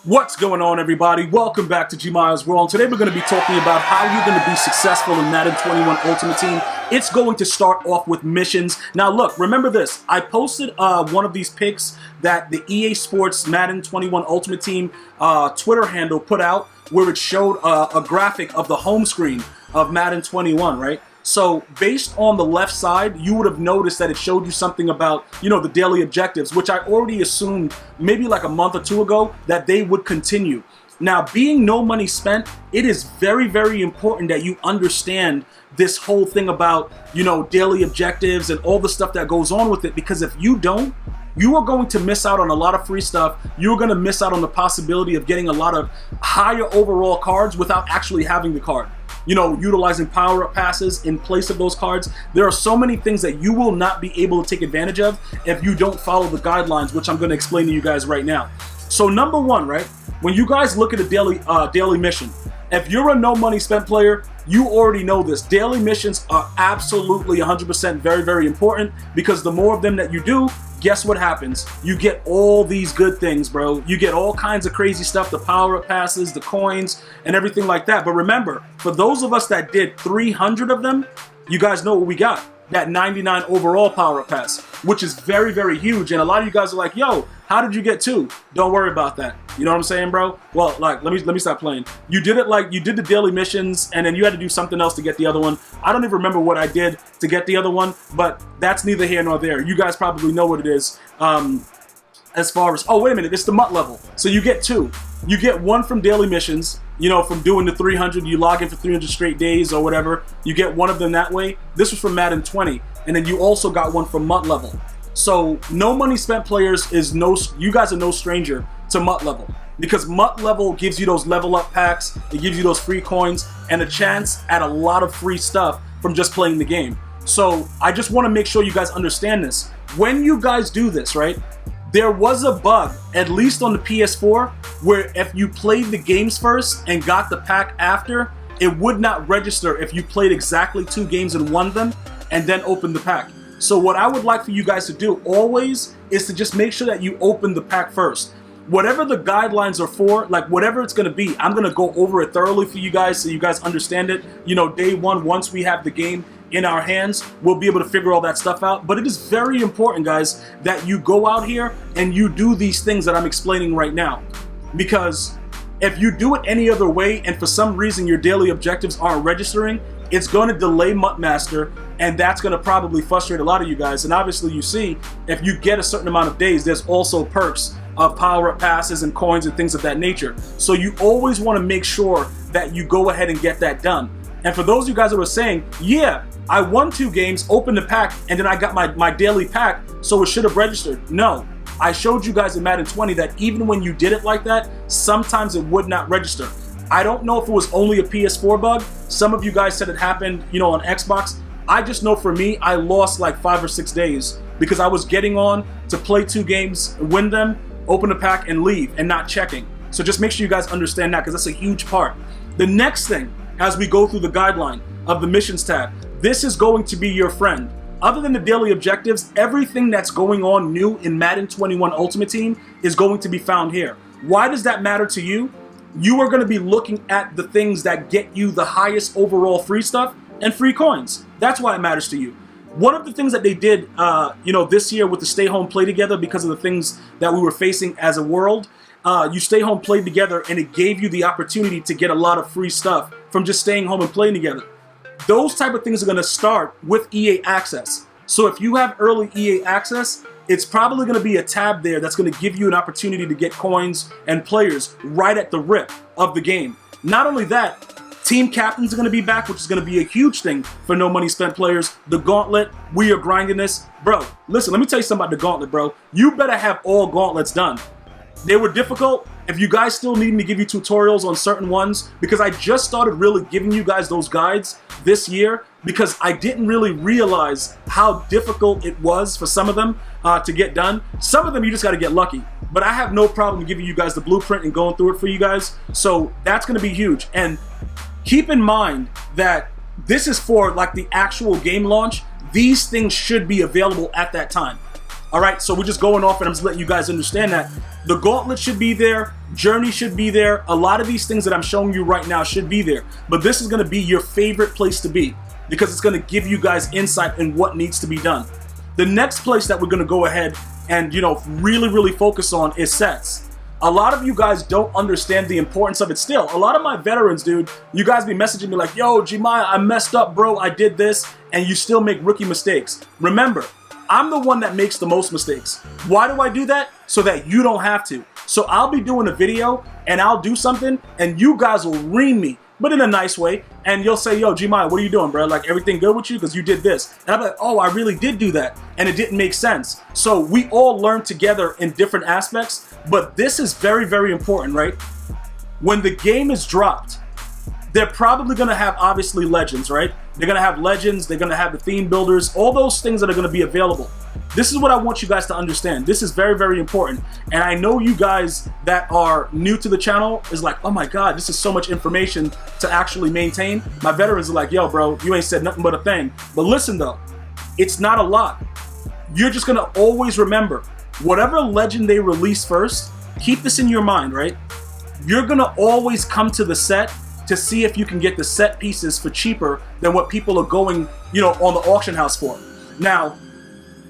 What's going on, everybody? Welcome back to GmiasWorld. Today we're going to be talking about how you're going to be successful in Madden 21 Ultimate Team. It's going to start off with missions. Now look, remember this. I posted one of these pics that the EA Sports Madden 21 Ultimate Team Twitter handle put out where it showed a graphic of the home screen of Madden 21, right? So based on the left side, you would have noticed that it showed you something about, the daily objectives, which I already assumed maybe like a month or two ago that they would continue. Now, being no money spent, it is very, very important that you understand this whole thing about, daily objectives and all the stuff that goes on with it, because if you don't, you are going to miss out on a lot of free stuff. You're going to miss out on the possibility of getting a lot of higher overall cards without actually having the card. Utilizing power-up passes in place of those cards. There are so many things that you will not be able to take advantage of if you don't follow the guidelines, which I'm going to explain to you guys right now. So number one, right, when you guys look at a daily mission, if you're a no money spent player, you already know this. Daily missions are absolutely 100% very, very important, because the more of them that you do, guess what happens? You get all these good things, bro. You get all kinds of crazy stuff, the power-up passes, the coins, and everything like that. But remember, for those of us that did 300 of them, you guys know what we got. That 99 overall power-up pass, which is very, very huge. And a lot of you guys are like, yo, how did you get 2? Don't worry about that. You know what I'm saying, bro? Well, like, let me stop playing. You did it like you did the daily missions, and then you had to do something else to get the other one. I don't even remember what I did to get the other one, but that's neither here nor there. You guys probably know what it is. As far as, oh, wait a minute, it's the MUT level. So you get 2. You get 1 from daily missions, from doing the 300, you log in for 300 straight days or whatever. You get 1 of them that way. This was from Madden 20. And then you also got 1 from MUT level. So no money spent players you guys are no stranger to MUT level, because MUT level gives you those level up packs, it gives you those free coins, and a chance at a lot of free stuff from just playing the game. So I just want to make sure you guys understand this. When you guys do this, right, there was a bug, at least on the PS4, where if you played the games first and got the pack after, it would not register if you played exactly 2 games and won them and then opened the pack. So what I would like for you guys to do always is to just make sure that you open the pack first. Whatever the guidelines are for, like whatever it's going to be, I'm going to go over it thoroughly for you guys so you guys understand it. Day one, once we have the game in our hands, we'll be able to figure all that stuff out. But it is very important, guys, that you go out here and you do these things that I'm explaining right now. Because if you do it any other way and for some reason your daily objectives aren't registering, it's going to delay MUT Master, and that's going to probably frustrate a lot of you guys. And obviously you see, if you get a certain amount of days, there's also perks of power-up passes and coins and things of that nature. So you always want to make sure that you go ahead and get that done. And for those of you guys that were saying, yeah, I won 2 games, opened the pack, and then I got my daily pack, so it should have registered. No, I showed you guys in Madden 20 that even when you did it like that, sometimes it would not register. I don't know if it was only a PS4 bug. Some of you guys said it happened, on Xbox. I just know for me, I lost like 5 or 6 days because I was getting on to play 2 games, win them, open the pack, and leave, and not checking. So just make sure you guys understand that, because that's a huge part. The next thing, as we go through the guideline of the missions tab, this is going to be your friend. Other than the daily objectives, everything that's going on new in Madden 21 Ultimate Team is going to be found here. Why does that matter to you? You are going to be looking at the things that get you the highest overall free stuff and free coins. That's why it matters to you. One of the things that they did, this year with the stay home play together, because of the things that we were facing as a world, you stay home, played together, and it gave you the opportunity to get a lot of free stuff from just staying home and playing together. Those type of things are going to start with EA Access. So if you have early EA Access, it's probably going to be a tab there that's going to give you an opportunity to get coins and players right at the rip of the game. Not only that, team captains are going to be back, which is going to be a huge thing for no money spent players. The Gauntlet, we are grinding this. Bro, listen, let me tell you something about the Gauntlet, bro. You better have all Gauntlets done. They were difficult. If you guys still need me to give you tutorials on certain ones, because I just started really giving you guys those guides this year, because I didn't really realize how difficult it was for some of them to get done. Some of them you just got to get lucky. But I have no problem giving you guys the blueprint and going through it for you guys. So that's going to be huge. And keep in mind that this is for like the actual game launch. These things should be available at that time. All right, so we're just going off and I'm just letting you guys understand that. The Gauntlet should be there. Journey should be there. A lot of these things that I'm showing you right now should be there. But this is going to be your favorite place to be because it's going to give you guys insight in what needs to be done. The next place that we're going to go ahead and, really focus on is sets. A lot of you guys don't understand the importance of it still. A lot of my veterans, dude, you guys be messaging me like, yo, Gmia, I messed up, bro. I did this. And you still make rookie mistakes. Remember, I'm the one that makes the most mistakes. Why do I do that? So that you don't have to. So I'll be doing a video and I'll do something and you guys will ream me, but in a nice way. And you'll say, yo, Gmia, what are you doing, bro? Like, everything good with you? Because you did this. And I'm like, oh, I really did do that. And it didn't make sense. So we all learn together in different aspects. But this is very, very important, right? When the game is dropped, they're probably going to have, obviously, legends, right? They're going to have legends. They're going to have the theme builders, all those things that are going to be available. This is what I want you guys to understand. This is very, very important. And I know you guys that are new to the channel is like, oh my God, this is so much information to actually maintain. My veterans are like, yo, bro, you ain't said nothing but a thing. But listen, though, it's not a lot. You're just going to always remember, whatever legend they release first, keep this in your mind, right? You're going to always come to the set to see if you can get the set pieces for cheaper than what people are going, on the auction house for. Now,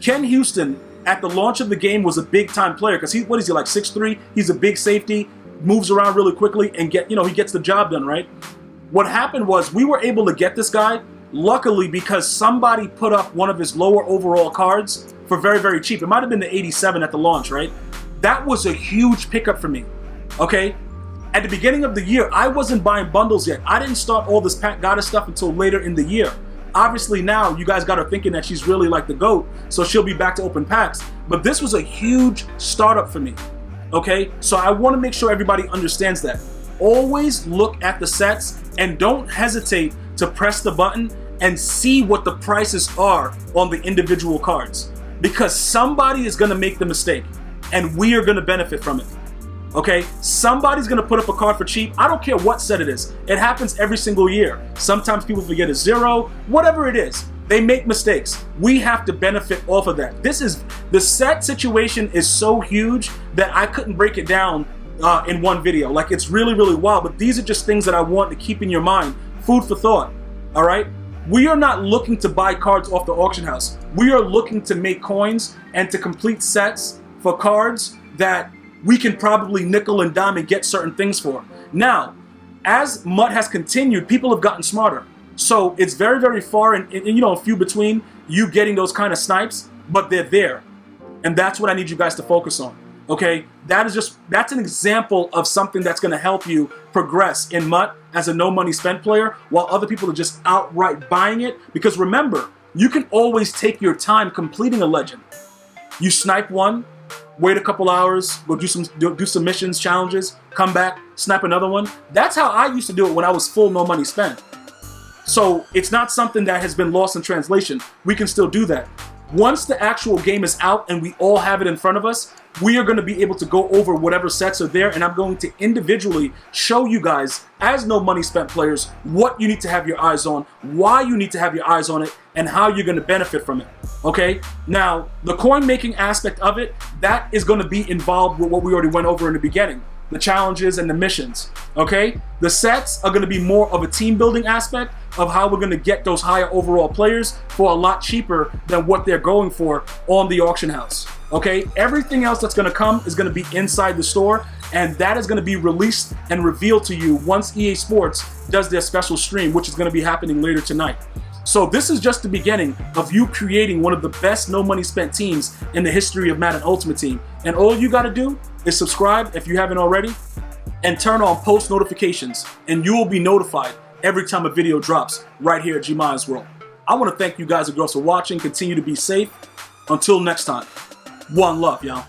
Ken Houston, at the launch of the game, was a big-time player because what is he, like 6'3"? He's a big safety, moves around really quickly, and he gets the job done, right? What happened was we were able to get this guy, luckily, because somebody put up one of his lower overall cards for very, very cheap. It might have been the 87 at the launch, right? That was a huge pickup for me, okay? At the beginning of the year, I wasn't buying bundles yet. I didn't start all this Pat Gotta stuff until later in the year. Obviously now, you guys got her thinking that she's really like the GOAT, so she'll be back to open packs. But this was a huge startup for me, okay? So I want to make sure everybody understands that. Always look at the sets and don't hesitate to press the button and see what the prices are on the individual cards. Because somebody is going to make the mistake and we are going to benefit from it. Okay, somebody's gonna put up a card for cheap. I don't care what set it is. It happens every single year. Sometimes people forget a zero, whatever it is. They make mistakes. We have to benefit off of that. The set situation is so huge that I couldn't break it down in one video. Like, it's really, really wild, but these are just things that I want to keep in your mind. Food for thought, all right? We are not looking to buy cards off the auction house. We are looking to make coins and to complete sets for cards that we can probably nickel and dime and get certain things for. Now, as MUT has continued, people have gotten smarter. So it's very, very far and few between you getting those kind of snipes, but they're there. And that's what I need you guys to focus on, okay? That's an example of something that's gonna help you progress in MUT as a no money spent player while other people are just outright buying it. Because remember, you can always take your time completing a legend. You snipe one, wait a couple hours, go do some missions, challenges, come back, snipe another one. That's how I used to do it when I was full no money spent. So it's not something that has been lost in translation. We can still do that. Once the actual game is out and we all have it in front of us, we are going to be able to go over whatever sets are there, and I'm going to individually show you guys, as no money spent players, what you need to have your eyes on, why you need to have your eyes on it, and how you're going to benefit from it, okay? Now, the coin making aspect of it, that is going to be involved with what we already went over in the beginning, the challenges and the missions, okay? The sets are going to be more of a team building aspect of how we're going to get those higher overall players for a lot cheaper than what they're going for on the auction house, okay? Everything else that's going to come is going to be inside the store, and that is going to be released and revealed to you once EA Sports does their special stream, which is going to be happening later tonight. So this is just the beginning of you creating one of the best no money spent teams in the history of Madden Ultimate Team. And all you got to do is subscribe if you haven't already and turn on post notifications, and you will be notified every time a video drops right here at GmiasWorld. I want to thank you guys and girls for watching. Continue to be safe. Until next time, one love, y'all.